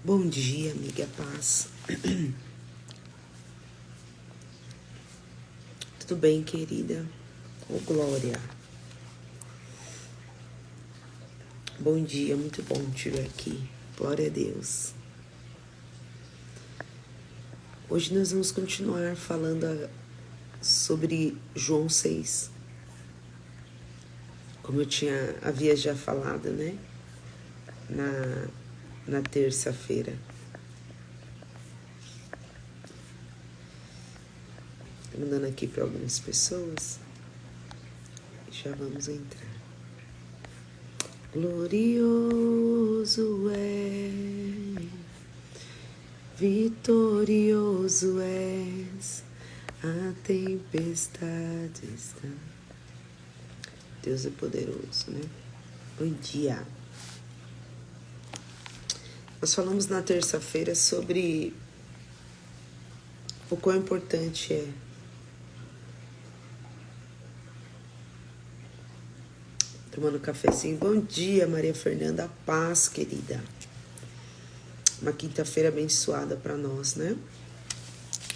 Bom dia, amiga Paz. Tudo bem, querida? Ô, Glória. Bom dia, muito bom te ver aqui. Glória a Deus. Hoje nós vamos continuar falando sobre João 6. Como eu havia já falado, né? Na terça-feira. Estou mandando aqui para algumas pessoas. Já vamos entrar. Glorioso é, vitorioso és, a tempestade está. Deus é poderoso, né? Bom dia. Nós falamos na terça-feira sobre o quão importante é tomando cafezinho. Bom dia, Maria Fernanda. Paz, querida. Uma quinta-feira abençoada para nós, né?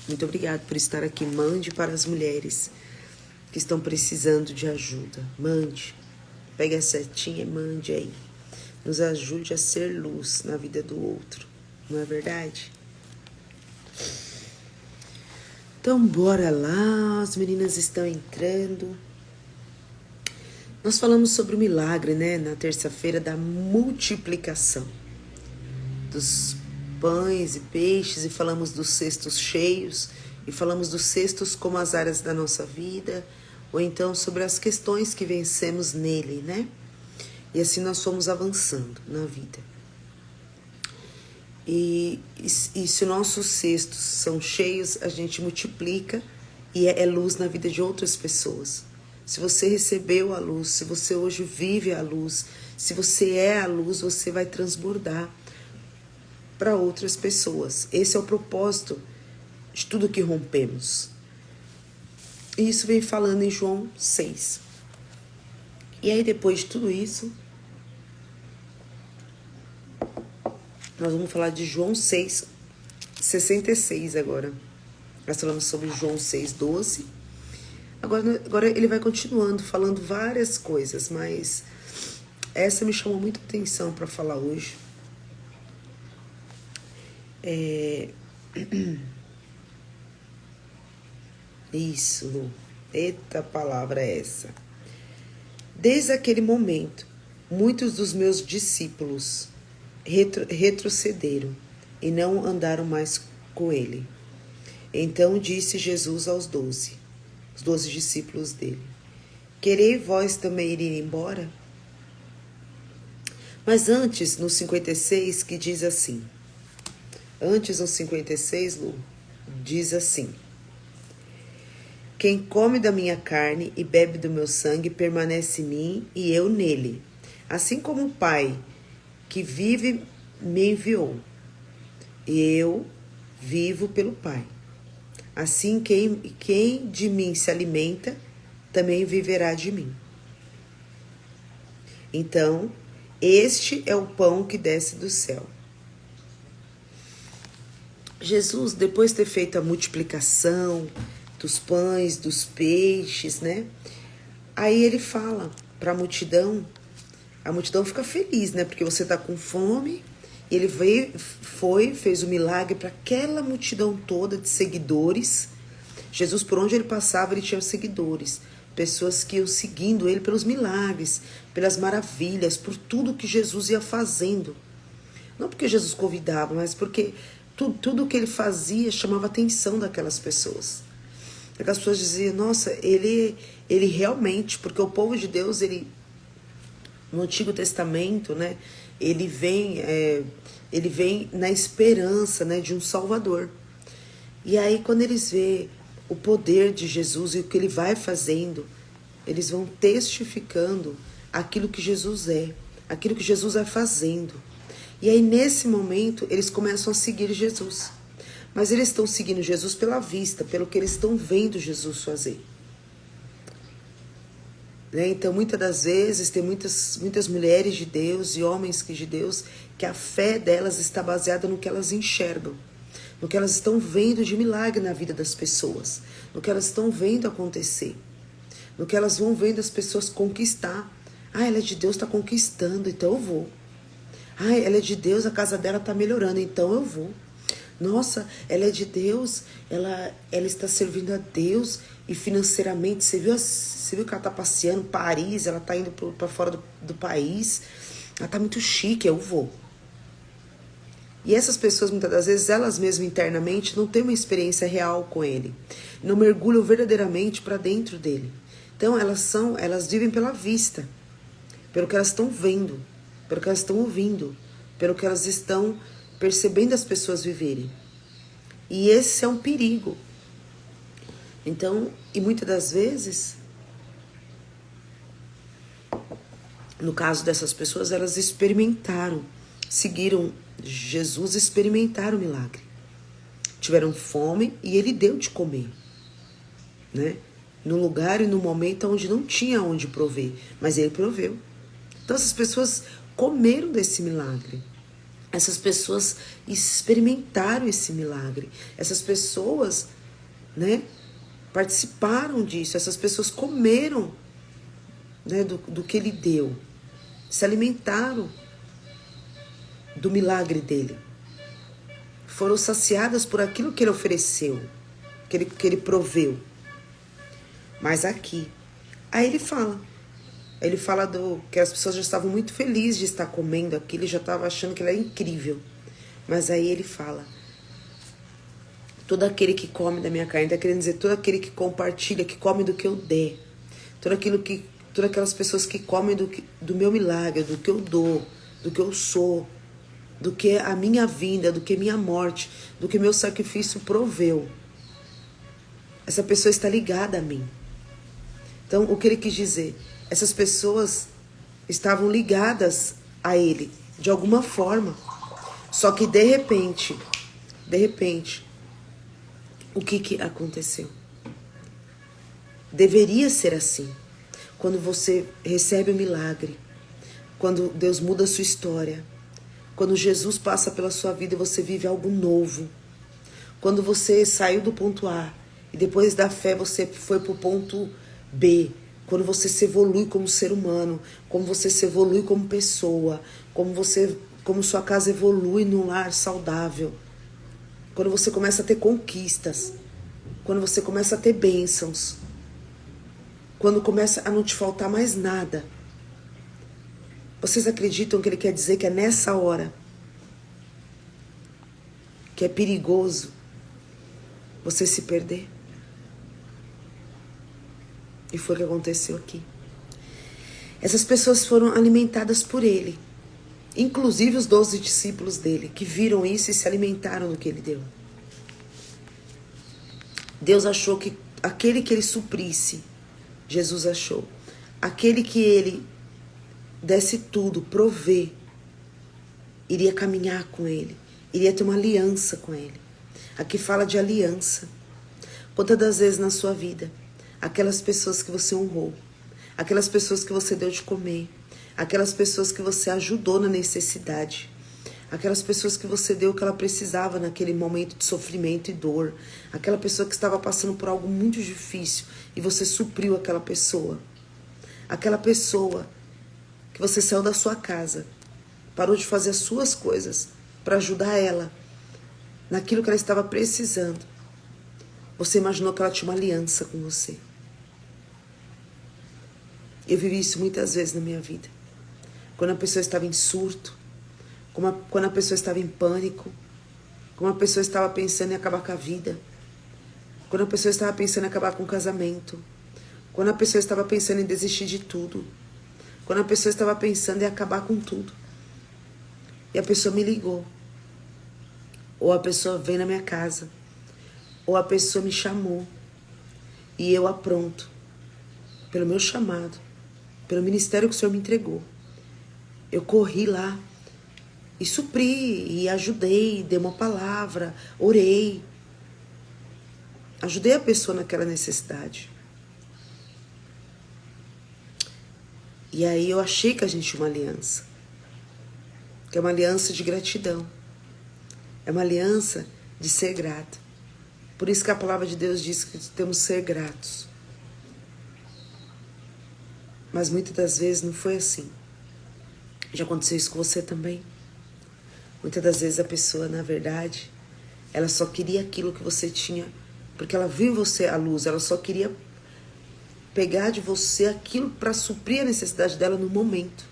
Muito obrigada por estar aqui. Mande para as mulheres que estão precisando de ajuda. Mande. Pegue a setinha e mande aí. Nos ajude a ser luz na vida do outro. Não é verdade? Então, bora lá. As meninas estão entrando. Nós falamos sobre o milagre, né? Na terça-feira da multiplicação dos pães e peixes. E falamos dos cestos cheios. E falamos dos cestos como as áreas da nossa vida. Ou então sobre as questões que vencemos nele, né? E assim nós fomos avançando na vida. E se nossos cestos são cheios, a gente multiplica e é luz na vida de outras pessoas. Se você recebeu a luz, se você hoje vive a luz, se você é a luz, você vai transbordar para outras pessoas. Esse é o propósito de tudo que rompemos. E isso vem falando em João 6. E aí depois de tudo isso, nós vamos falar de João 6, 66 agora. Nós falamos sobre João 6, 12. Agora ele vai continuando, falando várias coisas, mas essa me chamou muita atenção para falar hoje. Isso, Lu. Eita palavra é essa. Desde aquele momento, muitos dos meus discípulos retrocederam e não andaram mais com ele. Então disse Jesus aos 12, os 12 discípulos dele: querei vós também ir embora? Mas antes, no 56, que diz assim, antes no 56, Lu, diz assim: quem come da minha carne e bebe do meu sangue permanece em mim e eu nele. Assim como o Pai que vive me enviou, e eu vivo pelo Pai. Assim quem de mim se alimenta, também viverá de mim. Então, este é o pão que desce do céu. Jesus, depois de ter feito a multiplicação dos pães, dos peixes, né? Aí ele fala para a multidão fica feliz, né? Porque você tá com fome. Ele fez o milagre para aquela multidão toda de seguidores. Jesus, por onde ele passava, ele tinha seguidores. Pessoas que iam seguindo ele pelos milagres, pelas maravilhas, por tudo que Jesus ia fazendo. Não porque Jesus convidava, mas porque tudo que ele fazia chamava a atenção daquelas pessoas. Aquelas pessoas diziam, nossa, ele realmente, porque o povo de Deus, no Antigo Testamento, né, ele vem na esperança, né, de um Salvador. E aí, quando eles veem o poder de Jesus e o que ele vai fazendo, eles vão testificando aquilo que Jesus é, aquilo que Jesus vai fazendo. E aí, nesse momento, eles começam a seguir Jesus. Mas eles estão seguindo Jesus pela vista, pelo que eles estão vendo Jesus fazer. né? Então, muitas das vezes, tem muitas mulheres de Deus e homens de Deus que a fé delas está baseada no que elas enxergam, no que elas estão vendo de milagre na vida das pessoas, no que elas estão vendo acontecer, no que elas vão vendo as pessoas conquistar. Ah, ela é de Deus, está conquistando, então eu vou. Ah, ela é de Deus, a casa dela está melhorando, então eu vou. Nossa, ela é de Deus, ela está servindo a Deus e financeiramente, você viu que ela está passeando em Paris, ela está indo para fora do país, ela está muito chique, eu vou. E essas pessoas, muitas das vezes, elas mesmas internamente não têm uma experiência real com ele, não mergulham verdadeiramente para dentro dele. Então elas vivem pela vista, pelo que elas estão vendo, pelo que elas estão ouvindo, pelo que elas estão percebendo as pessoas viverem. E esse é um perigo. Então, e muitas das vezes, no caso dessas pessoas, elas experimentaram, seguiram Jesus, experimentaram o milagre. Tiveram fome e ele deu de comer, né? No lugar e no momento onde não tinha onde prover, mas ele proveu. Então essas pessoas comeram desse milagre. Essas pessoas experimentaram esse milagre. Essas pessoas, né, participaram disso. Essas pessoas comeram, né, do que ele deu. Se alimentaram do milagre dele. Foram saciadas por aquilo que ele ofereceu, que ele proveu. Mas aqui, aí ele fala que as pessoas já estavam muito felizes de estar comendo aquilo, já estavam achando que ele era incrível. Mas aí ele fala, todo aquele que come da minha carne, está querendo dizer, todo aquele que compartilha, que come do que eu der, todas aquelas pessoas que comem do meu milagre, do que eu dou, do que eu sou, do que a minha vinda, do que minha morte, do que meu sacrifício proveu. Essa pessoa está ligada a mim. Então, o que ele quis dizer? Essas pessoas estavam ligadas a ele, de alguma forma. Só que, de repente, o que aconteceu? Deveria ser assim. Quando você recebe o milagre, quando Deus muda a sua história, quando Jesus passa pela sua vida e você vive algo novo, quando você saiu do ponto A e depois da fé você foi para o ponto B, quando você se evolui como ser humano, como você se evolui como pessoa, como sua casa evolui num lar saudável, quando você começa a ter conquistas, quando você começa a ter bênçãos, quando começa a não te faltar mais nada. Vocês acreditam que ele quer dizer que é nessa hora que é perigoso você se perder? E foi o que aconteceu aqui. Essas pessoas foram alimentadas por ele. Inclusive os 12 discípulos dele, que viram isso e se alimentaram do que ele deu. Deus achou que aquele que ele suprisse, Jesus achou, aquele que ele desse tudo, prover, iria caminhar com ele, iria ter uma aliança com ele. Aqui fala de aliança. Quantas das vezes na sua vida, aquelas pessoas que você honrou, aquelas pessoas que você deu de comer, aquelas pessoas que você ajudou na necessidade, aquelas pessoas que você deu o que ela precisava naquele momento de sofrimento e dor, aquela pessoa que estava passando por algo muito difícil e você supriu aquela pessoa que você saiu da sua casa, parou de fazer as suas coisas para ajudar ela naquilo que ela estava precisando. Você imaginou que ela tinha uma aliança com você. Eu vivi isso muitas vezes na minha vida. Quando a pessoa estava em surto, quando a pessoa estava em pânico, quando a pessoa estava pensando em acabar com a vida, quando a pessoa estava pensando em acabar com o casamento, quando a pessoa estava pensando em desistir de tudo, quando a pessoa estava pensando em acabar com tudo. E a pessoa me ligou. Ou a pessoa veio na minha casa. Ou a pessoa me chamou. E eu apronto. Pelo meu chamado. Pelo ministério que o Senhor me entregou. Eu corri lá. E supri. E ajudei. Dei uma palavra. Orei. Ajudei a pessoa naquela necessidade. E aí eu achei que a gente tinha uma aliança. Que é uma aliança de gratidão. É uma aliança de ser grato. Por isso que a palavra de Deus diz que temos que ser gratos. Mas muitas das vezes não foi assim. Já aconteceu isso com você também? Muitas das vezes a pessoa, na verdade, ela só queria aquilo que você tinha, porque ela viu em você a luz, ela só queria pegar de você aquilo para suprir a necessidade dela no momento.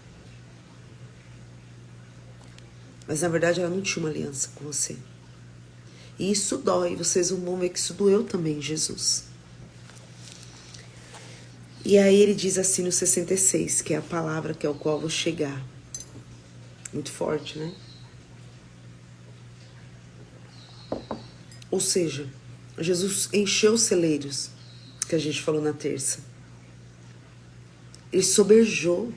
Mas na verdade ela não tinha uma aliança com você. E isso dói, vocês vão ver que isso doeu também em Jesus. E aí ele diz assim no 66, que é a palavra que é o qual eu vou chegar. Muito forte, né? Ou seja, Jesus encheu os celeiros, que a gente falou na terça. Ele soberjou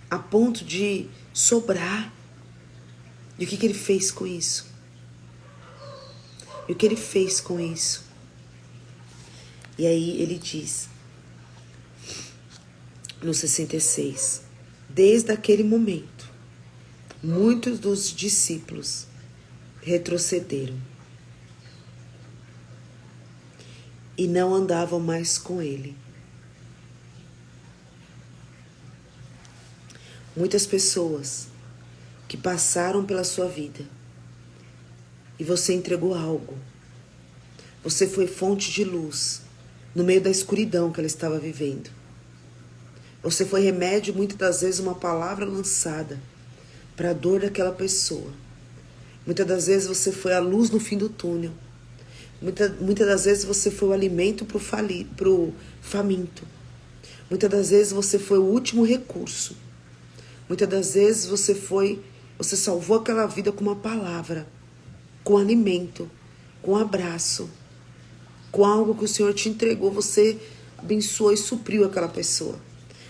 a ponto de sobrar. E o que ele fez com isso? E o que ele fez com isso? E aí ele diz, no 66, desde aquele momento, muitos dos discípulos retrocederam e não andavam mais com ele. Muitas pessoas que passaram pela sua vida e você entregou algo. Você foi fonte de luz no meio da escuridão que ela estava vivendo. Você foi remédio, muitas das vezes uma palavra lançada para a dor daquela pessoa. Muitas das vezes você foi a luz no fim do túnel. Muitas das vezes você foi o alimento para o faminto. Muitas das vezes você foi o último recurso. Muitas das vezes você salvou aquela vida com uma palavra, com alimento, com abraço, com algo que o Senhor te entregou, você abençoou e supriu aquela pessoa.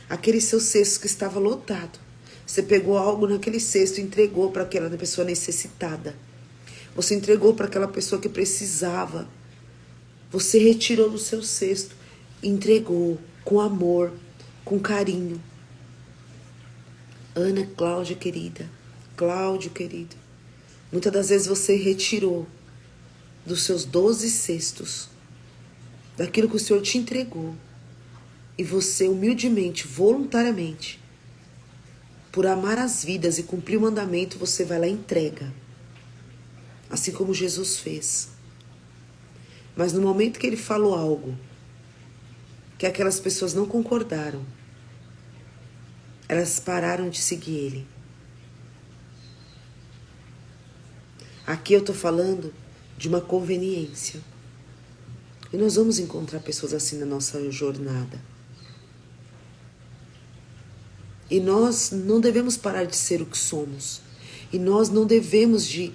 Aquele seu cesto que estava lotado, você pegou algo naquele cesto e entregou para aquela pessoa necessitada. Você entregou para aquela pessoa que precisava. Você retirou do seu cesto, entregou com amor, com carinho. Ana Cláudia querida, Cláudio querido, muitas das vezes você retirou dos seus 12 cestos, daquilo que o Senhor te entregou, e você humildemente, voluntariamente, por amar as vidas e cumprir o mandamento, você vai lá e entrega. Assim como Jesus fez. Mas no momento que ele falou algo que aquelas pessoas não concordaram, elas pararam de seguir ele. Aqui eu estou falando de uma conveniência. E nós vamos encontrar pessoas assim na nossa jornada. E nós não devemos parar de ser o que somos. E nós não devemos de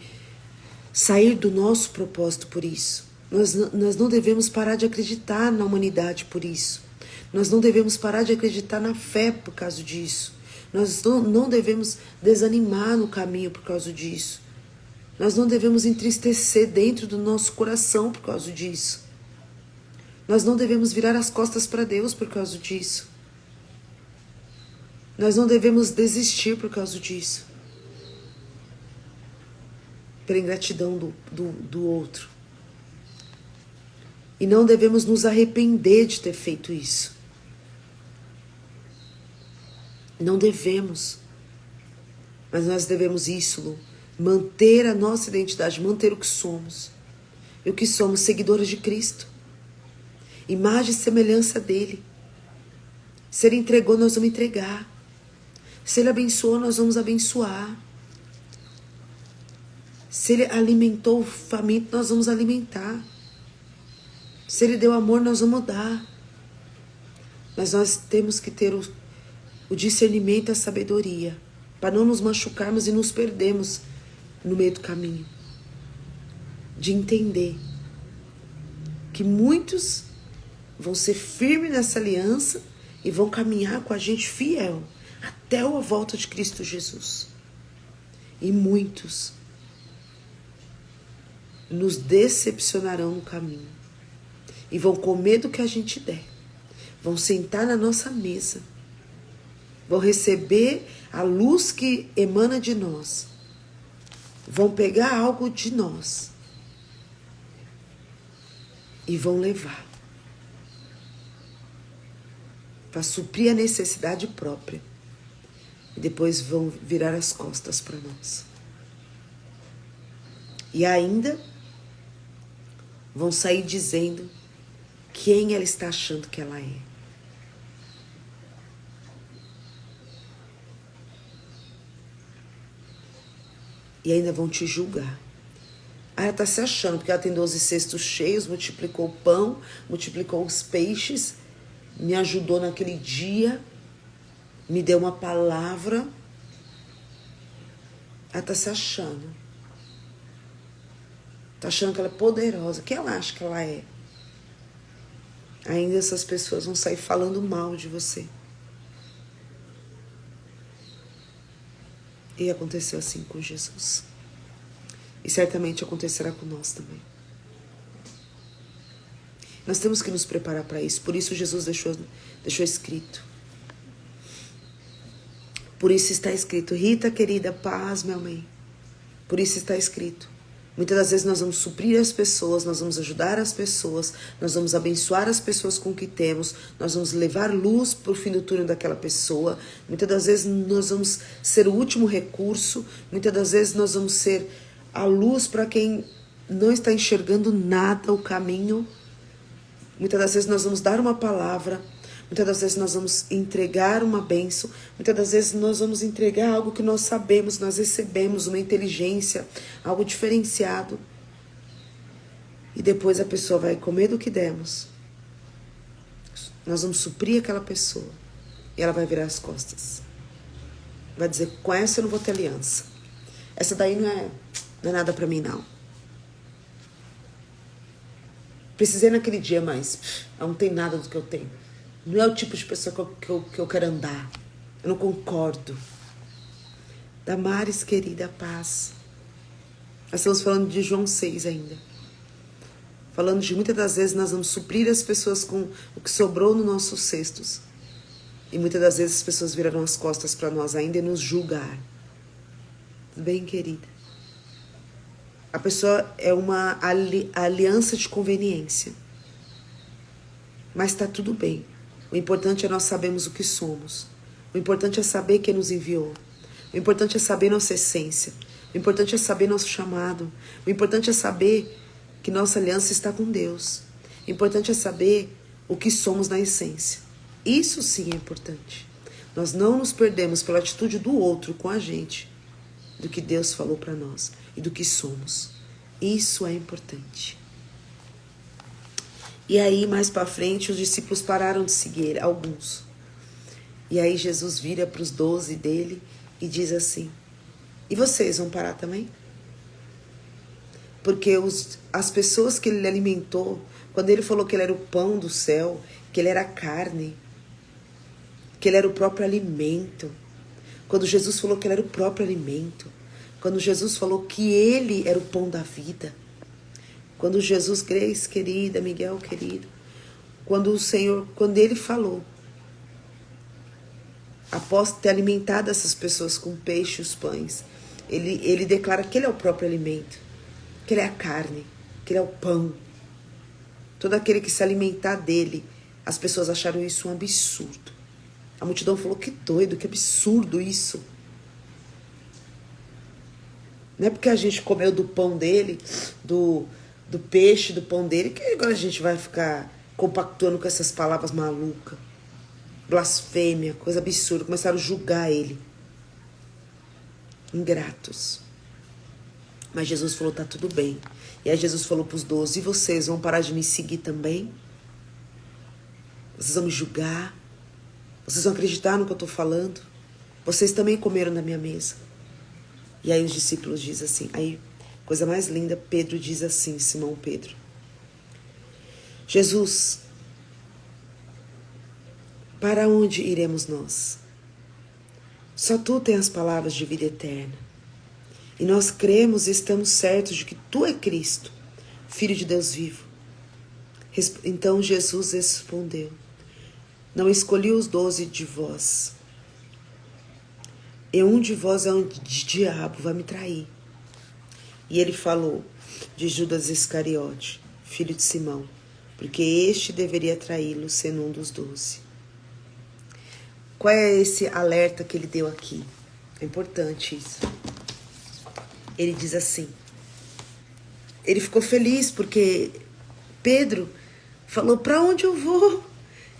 sair do nosso propósito por isso. Nós não devemos parar de acreditar na humanidade por isso. Nós não devemos parar de acreditar na fé por causa disso. Nós não devemos desanimar no caminho por causa disso. Nós não devemos entristecer dentro do nosso coração por causa disso. Nós não devemos virar as costas para Deus por causa disso. Nós não devemos desistir por causa disso. Pela ingratidão do outro. E não devemos nos arrepender de ter feito isso. Não devemos. Mas nós devemos isso, Lu, manter a nossa identidade, manter o que somos. E o que somos? Seguidores de Cristo. Imagem e semelhança dele. Se ele entregou, nós vamos entregar. Se ele abençoou, nós vamos abençoar. Se ele alimentou o faminto, nós vamos alimentar. Se ele deu amor, nós vamos dar. Mas nós temos que ter o discernimento e a sabedoria, para não nos machucarmos e nos perdermos no meio do caminho. De entender que muitos vão ser firmes nessa aliança e vão caminhar com a gente fiel até a volta de Cristo Jesus. E muitos nos decepcionarão no caminho e vão comer do que a gente der, vão sentar na nossa mesa, vão receber a luz que emana de nós, vão pegar algo de nós e vão levar para suprir a necessidade própria. E depois vão virar as costas para nós. E ainda vão sair dizendo quem ela está achando que ela é. E ainda vão te julgar. Ah, ela está se achando, porque ela tem 12 cestos cheios, multiplicou o pão, multiplicou os peixes, me ajudou naquele dia, me deu uma palavra. Ela está se achando. Está achando que ela é poderosa. Quem ela acha que ela é? Ainda essas pessoas vão sair falando mal de você. E aconteceu assim com Jesus. E certamente acontecerá com nós também. Nós temos que nos preparar para isso. Por isso Jesus deixou escrito. Por isso está escrito. Rita, querida, paz, meu amém. Por isso está escrito. Muitas das vezes nós vamos suprir as pessoas, nós vamos ajudar as pessoas, nós vamos abençoar as pessoas com o que temos, nós vamos levar luz para o fim do túnel daquela pessoa. Muitas das vezes nós vamos ser o último recurso, muitas das vezes nós vamos ser a luz para quem não está enxergando nada, o caminho. Muitas das vezes nós vamos dar uma palavra, muitas das vezes nós vamos entregar uma bênção, muitas das vezes nós vamos entregar algo que nós sabemos, nós recebemos, uma inteligência, algo diferenciado. E depois a pessoa vai comer do que demos. Nós vamos suprir aquela pessoa e ela vai virar as costas. Vai dizer, com essa eu não vou ter aliança. Essa daí não é nada pra mim, não. Precisei naquele dia, mas ela não tem nada do que eu tenho. Não é o tipo de pessoa que eu quero andar. Eu não concordo. Damares, querida, paz. Nós estamos falando de João 6 ainda. Falando de muitas das vezes nós vamos suprir as pessoas com o que sobrou nos nossos cestos. E muitas das vezes as pessoas viraram as costas para nós ainda e nos julgar. Tudo bem, querida? A pessoa é uma aliança de conveniência. Mas está tudo bem. O importante é nós sabermos o que somos. O importante é saber quem nos enviou. O importante é saber nossa essência. O importante é saber nosso chamado. O importante é saber que nossa aliança está com Deus. O importante é saber o que somos na essência. Isso sim é importante. Nós não nos perdemos pela atitude do outro com a gente, do que Deus falou para nós e do que somos. Isso é importante. E aí, mais para frente, os discípulos pararam de seguir, alguns. E aí Jesus vira para os 12 dele e diz assim, e vocês vão parar também? Porque as pessoas que ele alimentou, quando ele falou que ele era o pão do céu, que ele era a carne, que ele era o próprio alimento, quando Jesus falou que ele era o próprio alimento, quando Jesus falou que ele era o pão da vida, quando Jesus, Grace, querida, Miguel, querido, quando o Senhor, quando ele falou, após ter alimentado essas pessoas com peixe e os pães, ele declara que ele é o próprio alimento, que ele é a carne, que ele é o pão. Todo aquele que se alimentar dele, as pessoas acharam isso um absurdo. A multidão falou, que doido, que absurdo isso. Não é porque a gente comeu do pão dele, do peixe, do pão dele, que agora a gente vai ficar compactuando com essas palavras malucas. Blasfêmia, coisa absurda. Começaram a julgar ele. Ingratos. Mas Jesus falou, tá tudo bem. E aí Jesus falou para os 12, e vocês vão parar de me seguir também? Vocês vão me julgar? Vocês vão acreditar no que eu estou falando? Vocês também comeram na minha mesa. E aí os discípulos dizem assim, aí, coisa mais linda, Pedro diz assim, Simão Pedro. Jesus, para onde iremos nós? Só tu tens as palavras de vida eterna. E nós cremos e estamos certos de que tu é Cristo, Filho de Deus vivo. Então Jesus respondeu, não escolhi os 12 de vós. E um de vós é um diabo, vai me trair. E ele falou de Judas Iscariote, filho de Simão, porque este deveria traí-lo, sendo um dos 12. Qual é esse alerta que ele deu aqui? É importante isso. Ele diz assim, ele ficou feliz porque Pedro falou, para onde eu vou?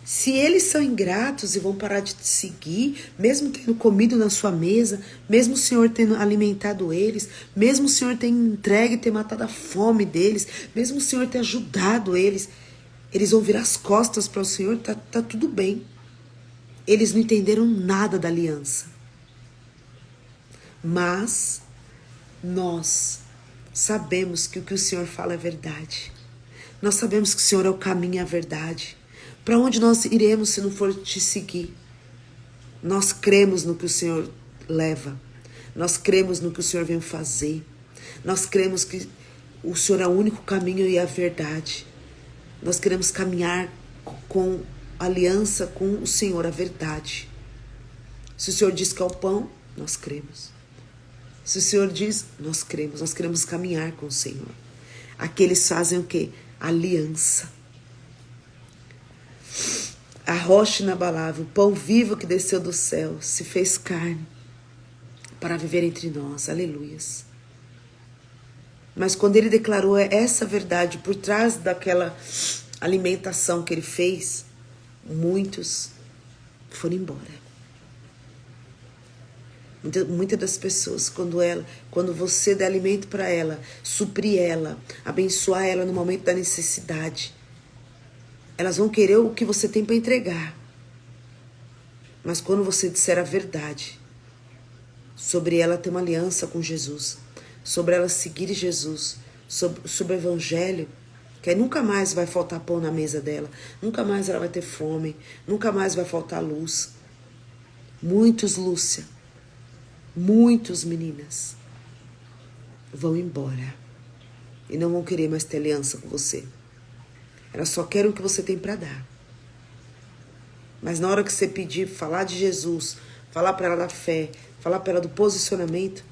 Se eles são ingratos e vão parar de te seguir, mesmo tendo comido na sua mesa, mesmo o Senhor tendo alimentado eles, mesmo o Senhor ter entregue e ter matado a fome deles, mesmo o Senhor ter ajudado eles, eles vão virar as costas para o Senhor, tá tudo bem. Eles não entenderam nada da aliança. Mas nós sabemos que o que o Senhor fala é verdade. Nós sabemos que o Senhor é o caminho e a verdade. Para onde nós iremos se não for te seguir? Nós cremos no que o Senhor leva. Nós cremos no que o Senhor vem fazer. Nós cremos que o Senhor é o único caminho e a verdade. Nós queremos caminhar com aliança com o Senhor, a verdade. Se o Senhor diz que é o pão, nós cremos. Se o Senhor diz, nós queremos caminhar com o Senhor. Aqueles fazem o quê? Aliança. A rocha inabalável, o pão vivo que desceu do céu, se fez carne para viver entre nós. Aleluias. Mas quando ele declarou essa verdade por trás daquela alimentação que ele fez, muitos foram embora. Muitas das pessoas, quando você der alimento para ela, suprir ela, abençoar ela no momento da necessidade, elas vão querer o que você tem para entregar. Mas quando você disser a verdade, sobre ela ter uma aliança com Jesus, sobre ela seguir Jesus, sobre o evangelho, que aí nunca mais vai faltar pão na mesa dela, nunca mais ela vai ter fome, nunca mais vai faltar luz. Muitos, Lúcia, muitos meninas vão embora e não vão querer mais ter aliança com você. Elas só querem o que você tem para dar. Mas na hora que você pedir, falar de Jesus, falar para ela da fé, falar para ela do posicionamento,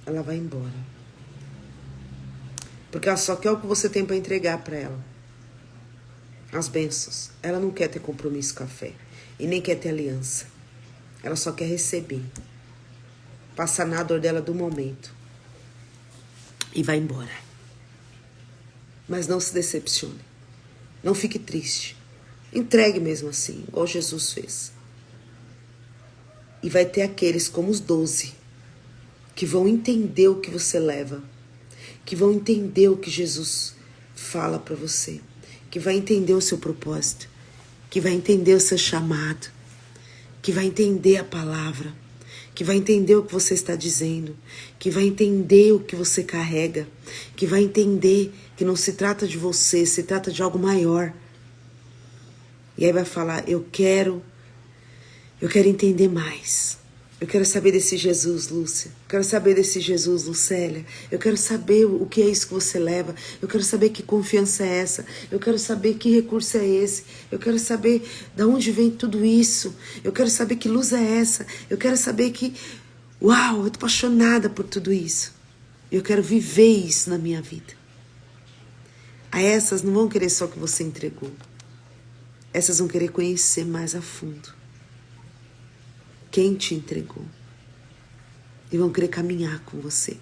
ela vai embora. Porque ela só quer o que você tem para entregar para ela. As bênçãos. Ela não quer ter compromisso com a fé. E nem quer ter aliança. Ela só quer receber. Passar na dor dela do momento. E vai embora. Mas não se decepcione. Não fique triste. Entregue mesmo assim, igual Jesus fez. E vai ter aqueles como os 12 que vão entender o que você leva, que vão entender o que Jesus fala para você, que vai entender o seu propósito, que vai entender o seu chamado, que vai entender a palavra, que vai entender o que você está dizendo, que vai entender o que você carrega, que vai entender que não se trata de você, se trata de algo maior. E aí vai falar, eu quero entender mais. Eu quero saber desse Jesus, Lúcia. Eu quero saber desse Jesus, Lucélia. Eu quero saber o que é isso que você leva. Eu quero saber que confiança é essa. Eu quero saber que recurso é esse. Eu quero saber de onde vem tudo isso. Eu quero saber que luz é essa. Eu quero saber que, uau, eu tô apaixonada por tudo isso. Eu quero viver isso na minha vida. A essas não vão querer só o que você entregou. Essas vão querer conhecer mais a fundo quem te entregou. E vão querer caminhar com você.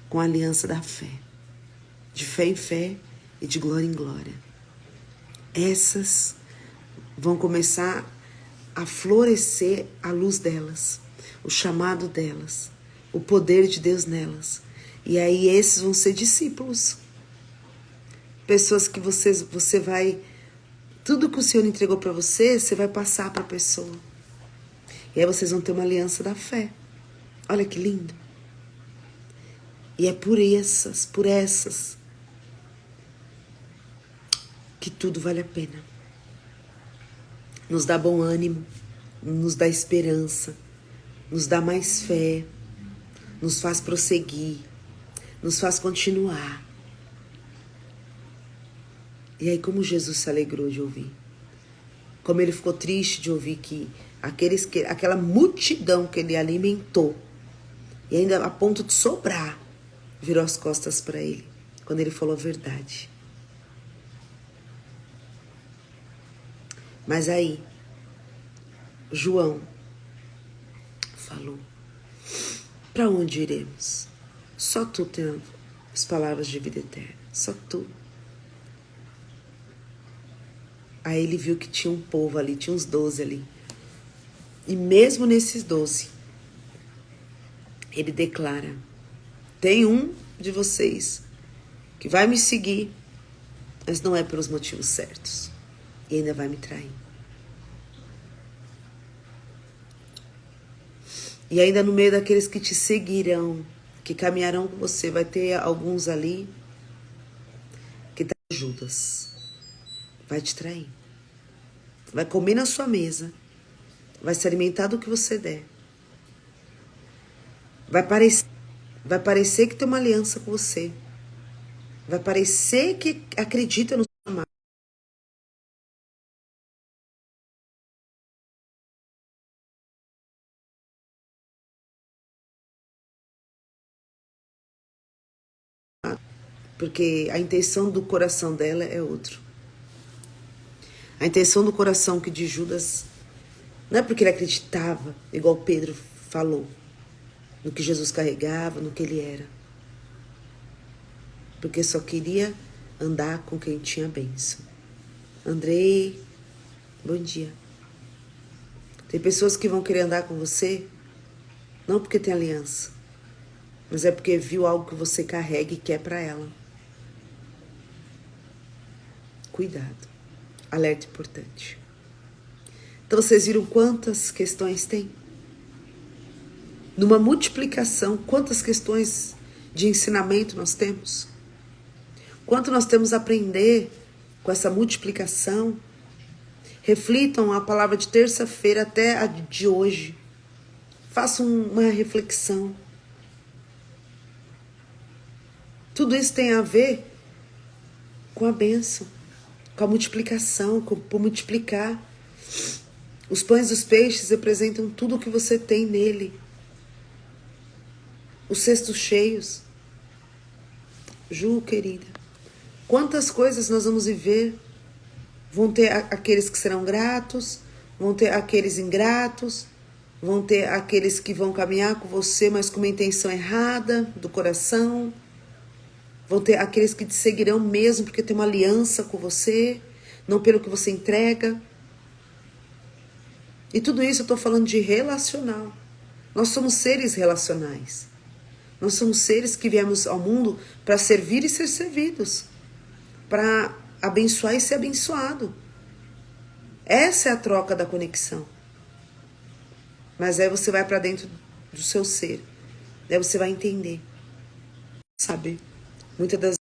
Com a aliança da fé. De fé em fé e de glória em glória. Essas vão começar a florescer a luz delas. O chamado delas. O poder de Deus nelas. E aí esses vão ser discípulos. Pessoas que você vai... Tudo que o Senhor entregou para você, você vai passar para a pessoa. E aí vocês vão ter uma aliança da fé. Olha que lindo. E é por essas que tudo vale a pena. Nos dá bom ânimo, nos dá esperança, nos dá mais fé, nos faz prosseguir, nos faz continuar. E aí como Jesus se alegrou de ouvir. Como ele ficou triste de ouvir que aquela multidão que ele alimentou, e ainda a ponto de sobrar, virou as costas para ele, quando ele falou a verdade. Mas aí, João falou: para onde iremos? Só tu tens as palavras de vida eterna, só tu. Aí ele viu que tinha um povo ali, tinha uns 12 ali. E mesmo nesses 12, ele declara: tem um de vocês que vai me seguir, mas não é pelos motivos certos. E ainda vai me trair. E ainda no meio daqueles que te seguirão, que caminharão com você, vai ter alguns ali que tá Judas. Vai te trair. Vai comer na sua mesa. Vai se alimentar do que você der. Vai parecer que tem uma aliança com você. Vai parecer que acredita no seu amado. Porque a intenção do coração dela é outro. A intenção do coração que de Judas não é porque ele acreditava, igual Pedro falou, no que Jesus carregava, no que ele era. Porque só queria andar com quem tinha bênção. Andrei, bom dia. Tem pessoas que vão querer andar com você, não porque tem aliança, mas é porque viu algo que você carrega e quer para ela. Cuidado. Alerta importante. Então vocês viram quantas questões tem? Numa multiplicação, quantas questões de ensinamento nós temos? Quanto nós temos a aprender com essa multiplicação? Reflitam a palavra de terça-feira até a de hoje. Façam uma reflexão. Tudo isso tem a ver com a bênção, com a multiplicação, por multiplicar. Os pães e os peixes representam tudo o que você tem nele. Os cestos cheios. Ju, querida, quantas coisas nós vamos viver? Vão ter aqueles que serão gratos, vão ter aqueles ingratos, vão ter aqueles que vão caminhar com você, mas com uma intenção errada do coração. Vão ter aqueles que te seguirão mesmo porque tem uma aliança com você, não pelo que você entrega. E tudo isso eu estou falando de relacional. Nós somos seres relacionais. Nós somos seres que viemos ao mundo para servir e ser servidos. Para abençoar e ser abençoado. Essa é a troca da conexão. Mas aí você vai para dentro do seu ser. Daí você vai entender. Sabe? Muitas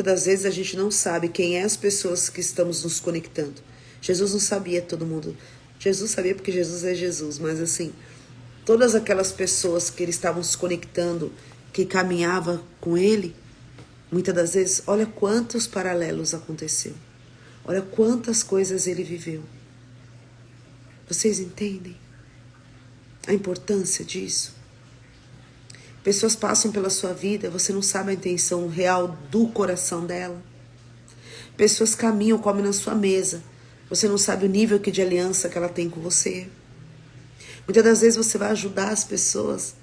das vezes a gente não sabe quem é as pessoas que estamos nos conectando. Jesus não sabia todo mundo. Jesus sabia porque Jesus é Jesus. Mas assim, todas aquelas pessoas que eles estavam se conectando, que caminhava com ele, muitas das vezes, olha quantos paralelos aconteceu. Olha quantas coisas ele viveu. Vocês entendem a importância disso? Pessoas passam pela sua vida, você não sabe a intenção real do coração dela. Pessoas caminham, comem na sua mesa, você não sabe o nível de aliança que ela tem com você. Muitas das vezes você vai ajudar as pessoas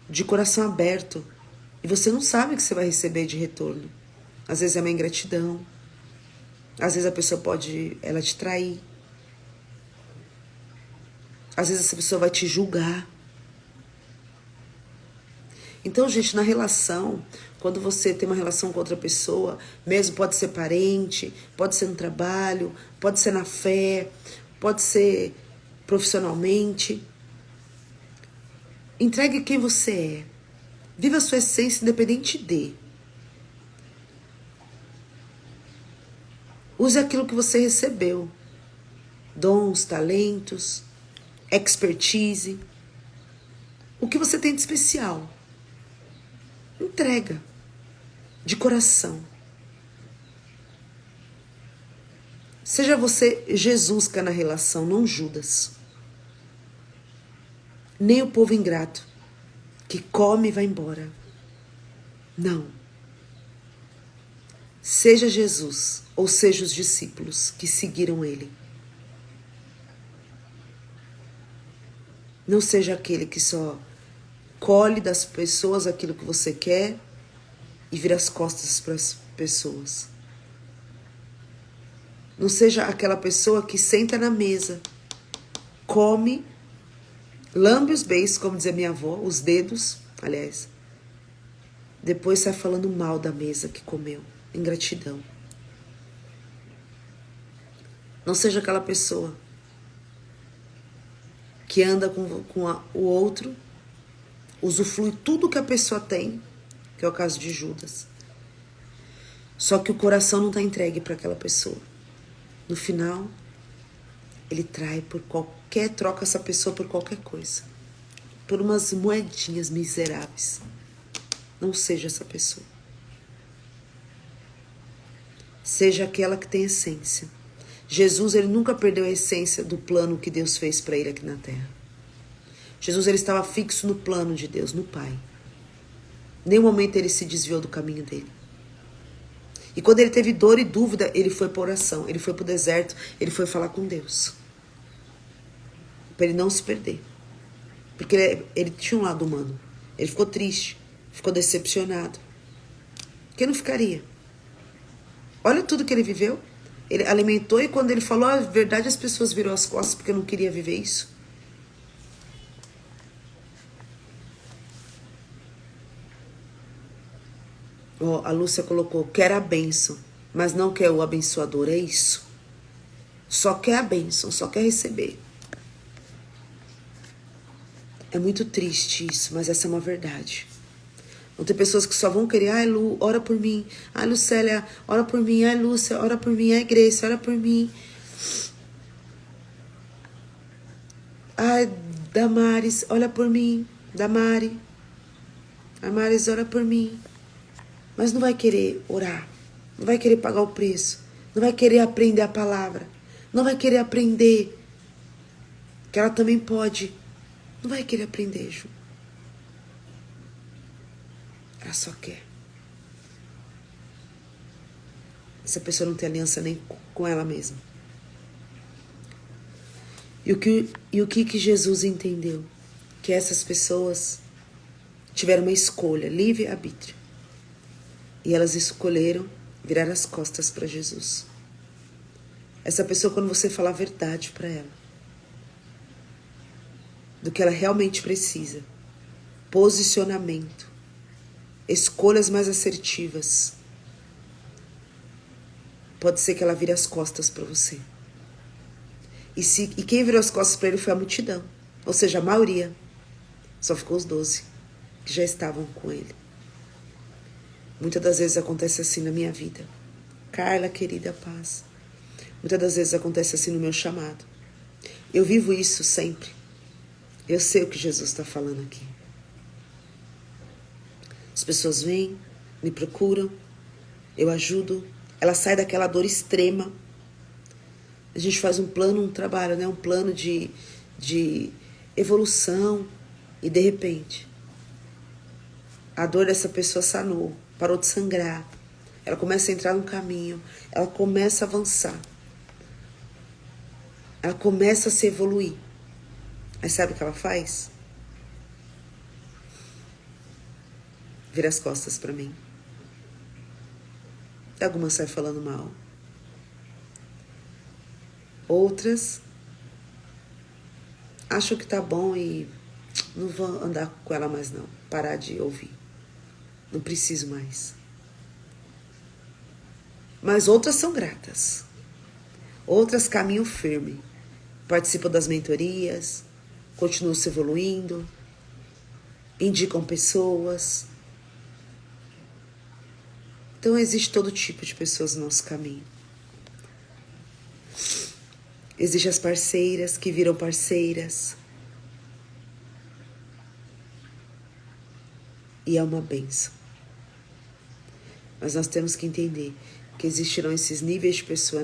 de coração aberto e você não sabe o que você vai receber de retorno. Às vezes é uma ingratidão, às vezes a pessoa pode ela te trair, às vezes essa pessoa vai te julgar. Então, gente, na relação, quando você tem uma relação com outra pessoa, mesmo pode ser parente, pode ser no trabalho, pode ser na fé, pode ser profissionalmente, entregue quem você é. Viva a sua essência independente de. Use aquilo que você recebeu. Dons, talentos, expertise. O que você tem de especial. Entrega. De coração. Seja você Jesus que é na relação, não Judas. Nem o povo ingrato, que come e vai embora. Não. Seja Jesus, ou seja os discípulos que seguiram ele. Não seja aquele que só colhe das pessoas aquilo que você quer e vira as costas para as pessoas. Não seja aquela pessoa que senta na mesa, come, lambe os beiços, como dizia minha avó, os dedos, aliás. Depois sai falando mal da mesa que comeu. Ingratidão. Não seja aquela pessoa que anda com o outro, usufrui tudo que a pessoa tem, que é o caso de Judas. Só que o coração não está entregue para aquela pessoa. No final, ele trai por qualquer, troca essa pessoa por qualquer coisa. Por umas moedinhas miseráveis. Não seja essa pessoa. Seja aquela que tem essência. Jesus, ele nunca perdeu a essência do plano que Deus fez para ele aqui na terra. Jesus, ele estava fixo no plano de Deus, no Pai. Em nenhum momento ele se desviou do caminho dele. E quando ele teve dor e dúvida, ele foi para oração, ele foi para o deserto, ele foi falar com Deus. Para ele não se perder. Porque ele tinha um lado humano. Ele ficou triste, ficou decepcionado. Quem não ficaria? Olha tudo que ele viveu. Ele alimentou e quando ele falou a verdade, as pessoas viram as costas porque não queria viver isso. Oh, a Lúcia colocou, quer a bênção, mas não quer o abençoador, é isso? Só quer a bênção, só quer receber. É muito triste isso, mas essa é uma verdade. Vão ter pessoas que só vão querer, ai Lu, ora por mim. Ai Lucélia, ora por mim. Ai Lúcia, ora por mim. Ai Grace, ora por mim. Ai Damares, ora por mim. Damari. Damares, ora por mim. Mas não vai querer orar. Não vai querer pagar o preço. Não vai querer aprender a palavra. Não vai querer aprender que ela também pode. Não vai querer aprender, Ju. Ela só quer. Essa pessoa não tem aliança nem com ela mesma. E o que Jesus entendeu? Que essas pessoas tiveram uma escolha, livre-arbítrio. E elas escolheram virar as costas para Jesus. Essa pessoa, quando você falar a verdade para ela, do que ela realmente precisa, posicionamento, escolhas mais assertivas, pode ser que ela vire as costas para você. E quem virou as costas para ele foi a multidão, ou seja, a maioria. Só ficou os 12 que já estavam com ele. Muitas das vezes acontece assim na minha vida. Carla, querida, paz. Muitas das vezes acontece assim no meu chamado. Eu vivo isso sempre. Eu sei o que Jesus está falando aqui. As pessoas vêm, me procuram, eu ajudo, ela sai daquela dor extrema. A gente faz um plano, um trabalho, né? Um plano de evolução e de repente a dor dessa pessoa sanou, parou de sangrar, ela começa a entrar no caminho, ela começa a avançar, ela começa a se evoluir. Mas sabe o que ela faz? Vira as costas para mim. Algumas saem falando mal. Outras acham que tá bom e não vou andar com ela mais não. Parar de ouvir. Não preciso mais. Mas outras são gratas. Outras caminham firme. Participam das mentorias. Continuam se evoluindo. Indicam pessoas. Então existe todo tipo de pessoas no nosso caminho. Existem as parceiras que viram parceiras. E é uma bênção. Mas nós temos que entender que existirão esses níveis de pessoa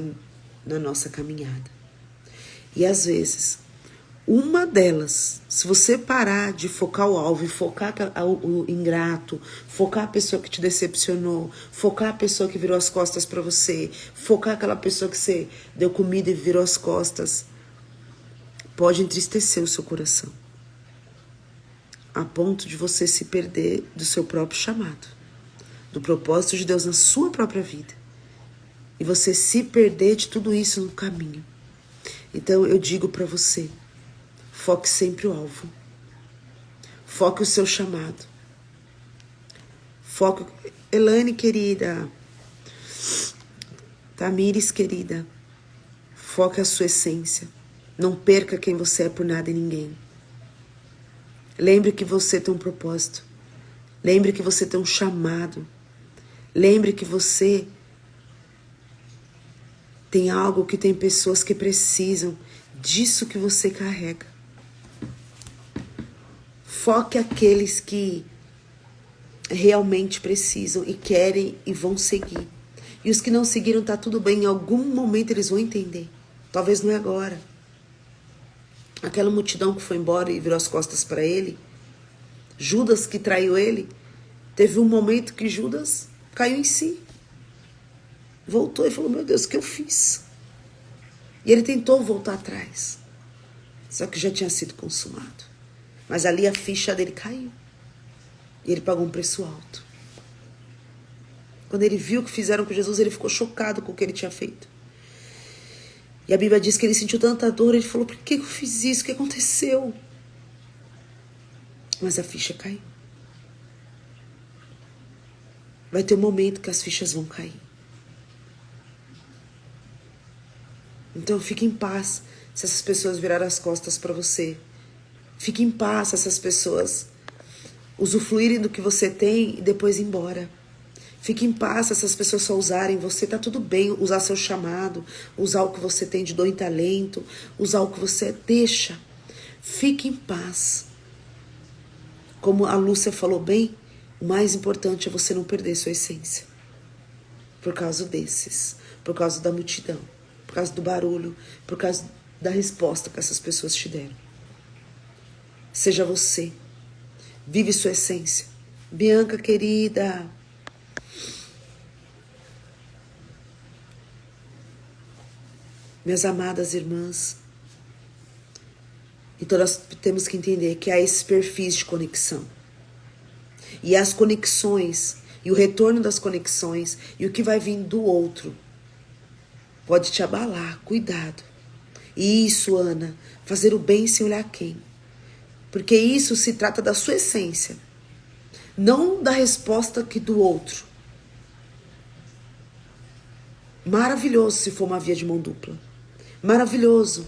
na nossa caminhada. E às vezes, uma delas, se você parar de focar o alvo e focar o ingrato, focar a pessoa que te decepcionou, focar a pessoa que virou as costas para você, focar aquela pessoa que você deu comida e virou as costas, pode entristecer o seu coração, a ponto de você se perder do seu próprio chamado, do propósito de Deus na sua própria vida, e você se perder de tudo isso no caminho. Então eu digo para você, foque sempre o alvo, foque o seu chamado, foque, Elane querida, Tamires querida, foque a sua essência, não perca quem você é por nada e ninguém. Lembre que você tem um propósito, lembre que você tem um chamado, lembre que você tem algo, que tem pessoas que precisam disso que você carrega. Foque aqueles que realmente precisam e querem e vão seguir. E os que não seguiram, tá tudo bem, em algum momento eles vão entender. Talvez não é agora. Aquela multidão que foi embora e virou as costas para ele, Judas que traiu ele, teve um momento que Judas caiu em si. Voltou e falou, meu Deus, o que eu fiz? E ele tentou voltar atrás. Só que já tinha sido consumado. Mas ali a ficha dele caiu. E ele pagou um preço alto. Quando ele viu o que fizeram com Jesus, ele ficou chocado com o que ele tinha feito. E a Bíblia diz que ele sentiu tanta dor, ele falou, por que eu fiz isso? O que aconteceu? Mas a ficha caiu. Vai ter um momento que as fichas vão cair. Então fique em paz se essas pessoas viraram as costas para você. Fique em paz se essas pessoas usufruírem do que você tem e depois ir embora. Fique em paz se essas pessoas só usarem você. Tá tudo bem usar seu chamado, usar o que você tem de dom e talento, usar o que você deixa. Fique em paz. Como a Lúcia falou bem, o mais importante é você não perder sua essência. Por causa desses, por causa da multidão, por causa do barulho, por causa da resposta que essas pessoas te deram. Seja você. Vive sua essência. Bianca, querida. Minhas amadas irmãs. Então nós temos que entender que há esses perfis de conexão. E as conexões, e o retorno das conexões, e o que vai vir do outro, pode te abalar. Cuidado. E isso, Ana, fazer o bem sem olhar quem. Porque isso se trata da sua essência, não da resposta que do outro. Maravilhoso se for uma via de mão dupla. Maravilhoso.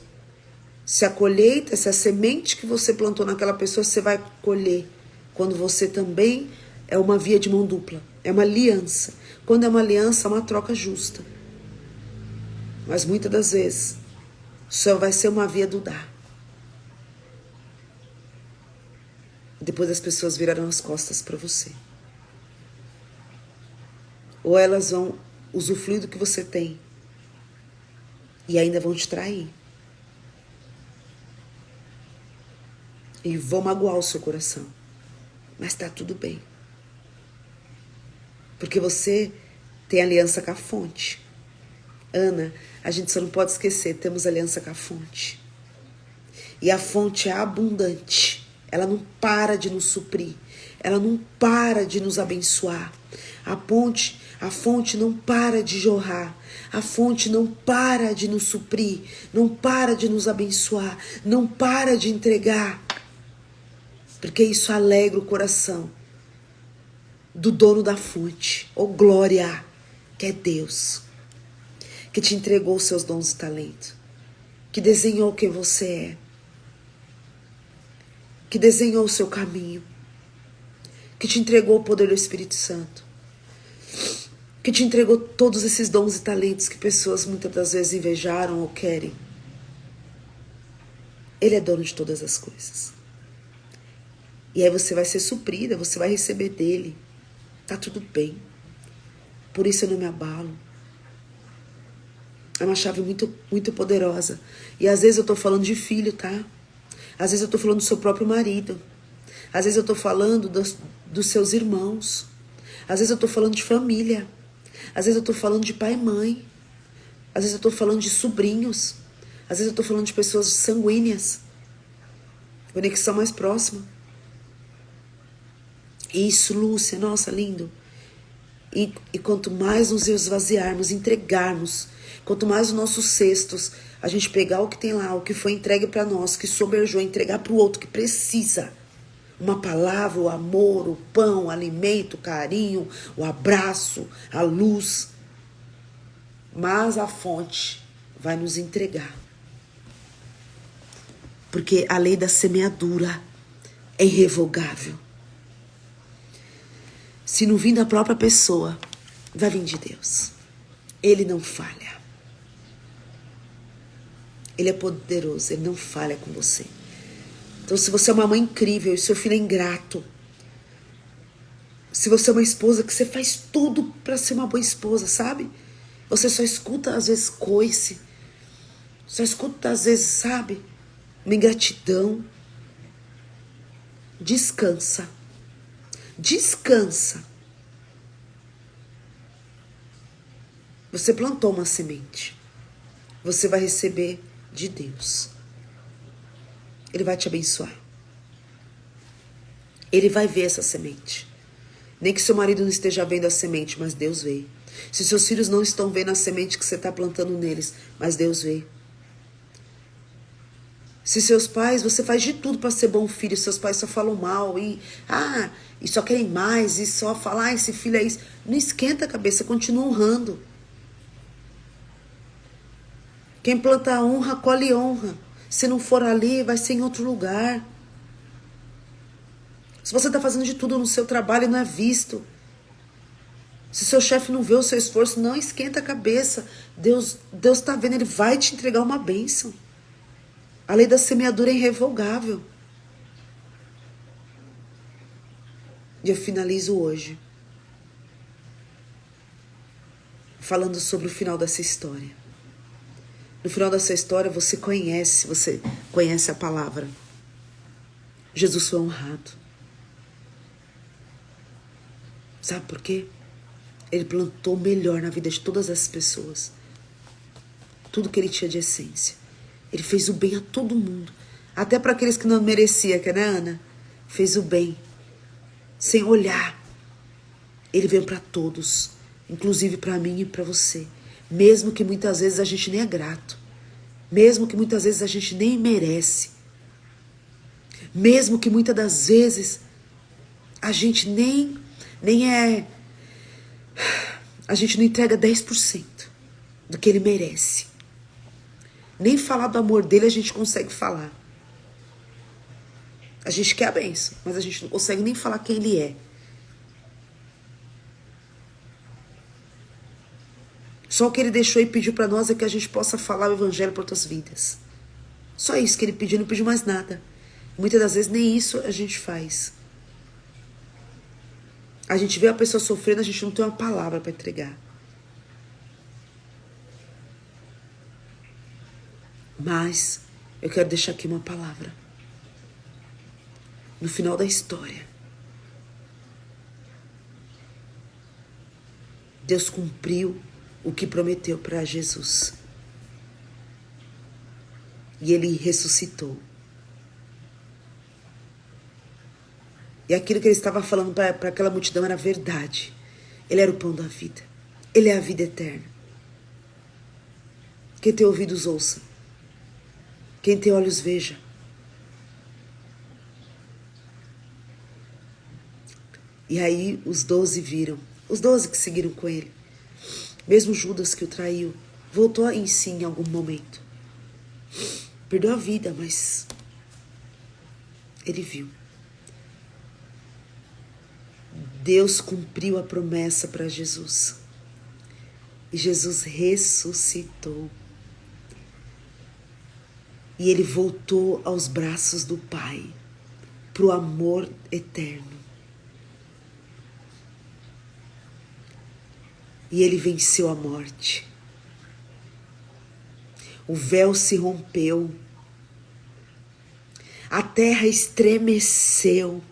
Se a colheita, se a semente que você plantou naquela pessoa, você vai colher. Quando você também é uma via de mão dupla. É uma aliança. Quando é uma aliança, é uma troca justa. Mas muitas das vezes, só vai ser uma via do dar. Depois as pessoas virarão as costas para você. Ou elas vão usufruir do que você tem e ainda vão te trair. E vão magoar o seu coração. Mas tá tudo bem. Porque você tem aliança com a fonte. Ana, a gente só não pode esquecer, temos aliança com a fonte. E a fonte é abundante. Ela não para de nos suprir. Ela não para de nos abençoar. A fonte não para de jorrar. A fonte não para de nos suprir. Não para de nos abençoar. Não para de entregar. Porque isso alegra o coração do dono da fonte. Oh, glória, que é Deus. Que te entregou os seus dons e talentos. Que desenhou quem você é. Que desenhou o seu caminho, que te entregou o poder do Espírito Santo, que te entregou todos esses dons e talentos que pessoas muitas das vezes invejaram ou querem. Ele é dono de todas as coisas. E aí você vai ser suprida, você vai receber dele. Tá tudo bem. Por isso eu não me abalo. É uma chave muito, muito poderosa. E às vezes eu tô falando de filho, tá? Às vezes eu tô falando do seu próprio marido. Às vezes eu tô falando dos seus irmãos. Às vezes eu tô falando de família. Às vezes eu tô falando de pai e mãe. Às vezes eu tô falando de sobrinhos. Às vezes eu tô falando de pessoas sanguíneas. Conexão mais próxima. Isso, Lúcia, nossa, lindo. E quanto mais nos esvaziarmos, entregarmos, quanto mais os nossos cestos, a gente pegar o que tem lá, o que foi entregue para nós, que soberjou, entregar para o outro que precisa. Uma palavra, o amor, o pão, o alimento, o carinho, o abraço, a luz. Mas a fonte vai nos entregar. Porque a lei da semeadura é irrevogável. Se não vir da própria pessoa, vai vir de Deus. Ele não falha. Ele é poderoso, ele não falha com você. Então, se você é uma mãe incrível e seu filho é ingrato, se você é uma esposa que você faz tudo para ser uma boa esposa, sabe? Você só escuta às vezes coice, só escuta às vezes, sabe? Uma ingratidão. Descansa. Descansa. Você plantou uma semente. Você vai receber de Deus. Ele vai te abençoar. Ele vai ver essa semente. Nem que seu marido não esteja vendo a semente, mas Deus vê. Se seus filhos não estão vendo a semente que você está plantando neles, mas Deus vê. Se seus pais, você faz de tudo para ser bom filho, seus pais só falam mal e só querem mais, e só falar, esse filho é isso. Não esquenta a cabeça, continua honrando. Quem planta honra, colhe honra. Se não for ali, vai ser em outro lugar. Se você está fazendo de tudo no seu trabalho e não é visto. Se seu chefe não vê o seu esforço, não esquenta a cabeça. Deus está vendo, Ele vai te entregar uma bênção. A lei da semeadura é irrevogável. E eu finalizo hoje falando sobre o final dessa história. No final dessa história você conhece a palavra. Jesus foi honrado. Sabe por quê? Ele plantou o melhor na vida de todas as pessoas. Tudo que ele tinha de essência. Ele fez o bem a todo mundo. Até para aqueles que não mereciam, né, Ana? Fez o bem. Sem olhar. Ele veio para todos. Inclusive para mim e para você. Mesmo que muitas vezes a gente nem é grato. Mesmo que muitas vezes a gente nem merece. Mesmo que muitas das vezes a gente nem é... A gente não entrega 10% do que ele merece. Nem falar do amor dele a gente consegue falar. A gente quer a bênção, mas a gente não consegue nem falar quem ele é. Só o que ele deixou e pediu para nós é que a gente possa falar o evangelho para outras vidas. Só isso que ele pediu, não pediu mais nada. Muitas das vezes nem isso a gente faz. A gente vê a pessoa sofrendo, a gente não tem uma palavra para entregar. Mas eu quero deixar aqui uma palavra. No final da história, Deus cumpriu o que prometeu para Jesus. E ele ressuscitou. E aquilo que ele estava falando para aquela multidão era verdade. Ele era o pão da vida. Ele é a vida eterna. Quem tem ouvidos, ouça. Quem tem olhos, veja. E aí os 12 viram. Os 12 que seguiram com ele. Mesmo Judas que o traiu. Voltou em si em algum momento. Perdeu a vida, mas ele viu. Deus cumpriu a promessa para Jesus. E Jesus ressuscitou. E ele voltou aos braços do Pai, para o amor eterno. E ele venceu a morte. O véu se rompeu. A terra estremeceu.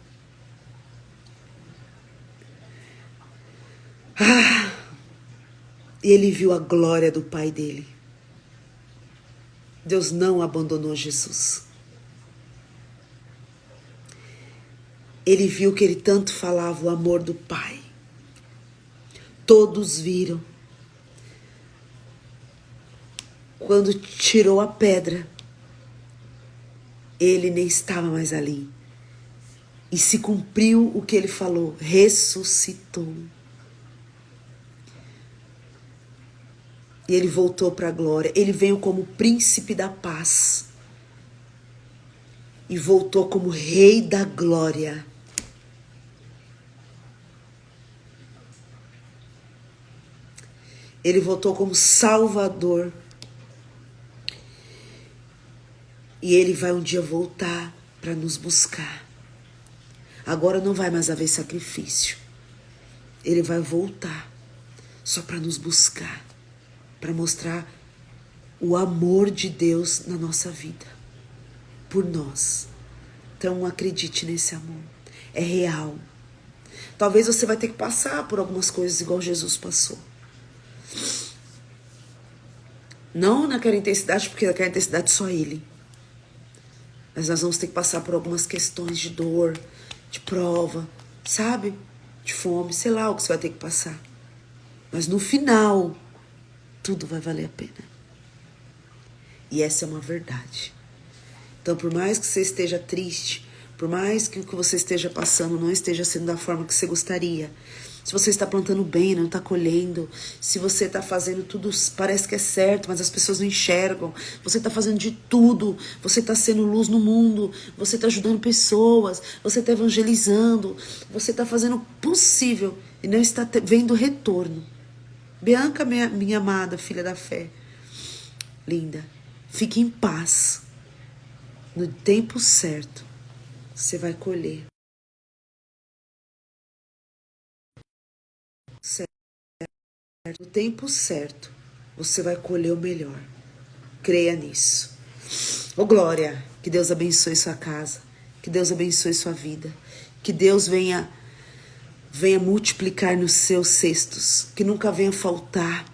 E ele viu a glória do Pai dele. Deus não abandonou Jesus. Ele viu que ele tanto falava o amor do Pai. Todos viram. Quando tirou a pedra, ele nem estava mais ali. E se cumpriu o que ele falou, ressuscitou. E ele voltou para a glória. Ele veio como príncipe da paz. E voltou como rei da glória. Ele voltou como salvador. E ele vai um dia voltar para nos buscar. Agora não vai mais haver sacrifício. Ele vai voltar só para nos buscar, para mostrar o amor de Deus na nossa vida, por nós. Então acredite nesse amor, é real. Talvez você vai ter que passar por algumas coisas igual Jesus passou. Não naquela intensidade, porque naquela intensidade só Ele. Mas nós vamos ter que passar por algumas questões de dor, de prova, sabe? De fome, sei lá o que você vai ter que passar. Mas no final, tudo vai valer a pena. E essa é uma verdade. Então, por mais que você esteja triste, por mais que o que você esteja passando não esteja sendo da forma que você gostaria, se você está plantando bem, não está colhendo, se você está fazendo tudo, parece que é certo, mas as pessoas não enxergam, você está fazendo de tudo, você está sendo luz no mundo, você está ajudando pessoas, você está evangelizando, você está fazendo o possível e não está vendo retorno. Bianca, minha amada filha da fé, linda, fique em paz. No tempo certo, você vai colher. No tempo certo, você vai colher o melhor. Creia nisso. Ô glória, que Deus abençoe sua casa, que Deus abençoe sua vida, que Deus venha multiplicar nos seus cestos, que nunca venha faltar,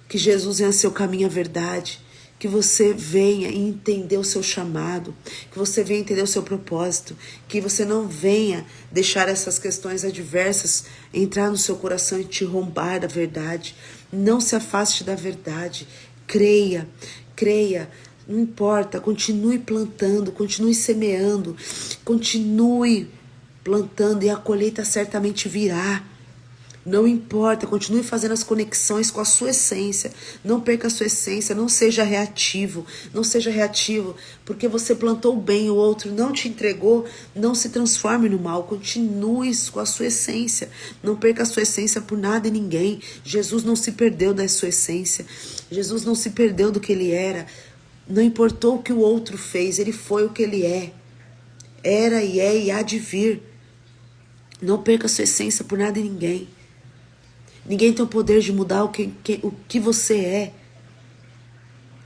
que Jesus venha ser o caminho à verdade, que você venha entender o seu chamado, que você venha entender o seu propósito, que você não venha deixar essas questões adversas entrar no seu coração e te roubar da verdade. Não se afaste da verdade. Creia, não importa, continue plantando, continue semeando, continue plantando e a colheita certamente virá. Não importa, continue fazendo as conexões com a sua essência. Não perca a sua essência, não seja reativo. Não seja reativo, porque você plantou bem, o outro não te entregou. Não se transforme no mal, continue com a sua essência. Não perca a sua essência por nada e ninguém. Jesus não se perdeu da sua essência. Jesus não se perdeu do que ele era. Não importou o que o outro fez, ele foi o que ele é. Era e é e há de vir. Não perca a sua essência por nada e ninguém. Ninguém tem o poder de mudar o que você é,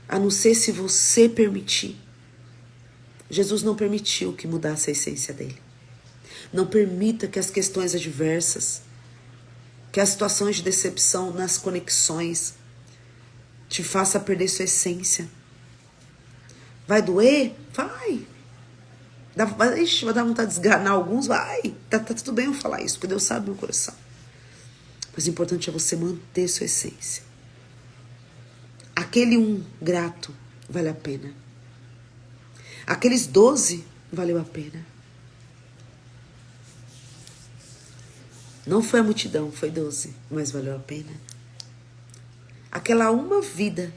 a não ser se você permitir. Jesus não permitiu que mudasse a essência dele. Não permita que as questões adversas, que as situações de decepção nas conexões te faça perder sua essência. Vai doer? Vai. Vai dar vontade de esganar alguns? Vai. Tá tudo bem eu falar isso, porque Deus sabe meu coração. Mas o importante é você manter sua essência. Aquele grato vale a pena. Aqueles 12 valeu a pena. Não foi a multidão, foi 12, mas valeu a pena. Aquela uma vida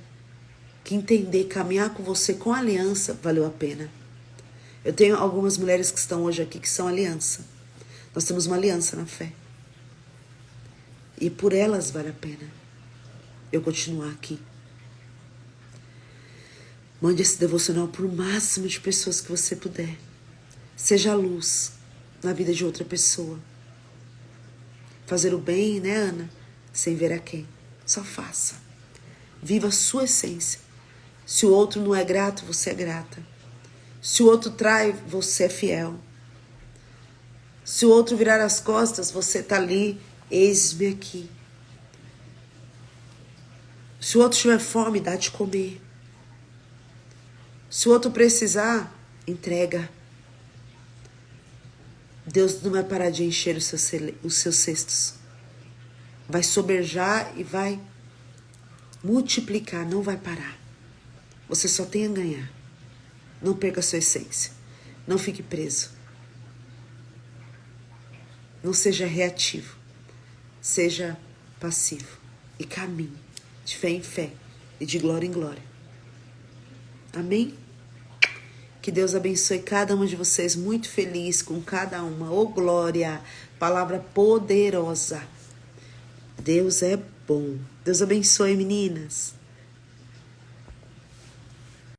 que entender, caminhar com você com aliança, valeu a pena. Eu tenho algumas mulheres que estão hoje aqui que são aliança. Nós temos uma aliança na fé. E por elas vale a pena eu continuar aqui. Mande esse devocional para o máximo de pessoas que você puder. Seja a luz na vida de outra pessoa. Fazer o bem, né, Ana? Sem ver a quem. Só faça. Viva a sua essência. Se o outro não é grato, você é grata. Se o outro trai, você é fiel. Se o outro virar as costas, você está ali, eis-me aqui. Se o outro tiver fome, dá de comer. Se o outro precisar, entrega. Deus não vai parar de encher os seus cestos. Vai sobejar e vai multiplicar, não vai parar. Você só tem a ganhar. Não perca a sua essência. Não fique preso. Não seja reativo. Seja passivo. E caminhe de fé em fé e de glória em glória. Amém? Que Deus abençoe cada uma de vocês. Muito feliz com cada uma. Ô glória. Palavra poderosa. Deus é bom. Deus abençoe, meninas.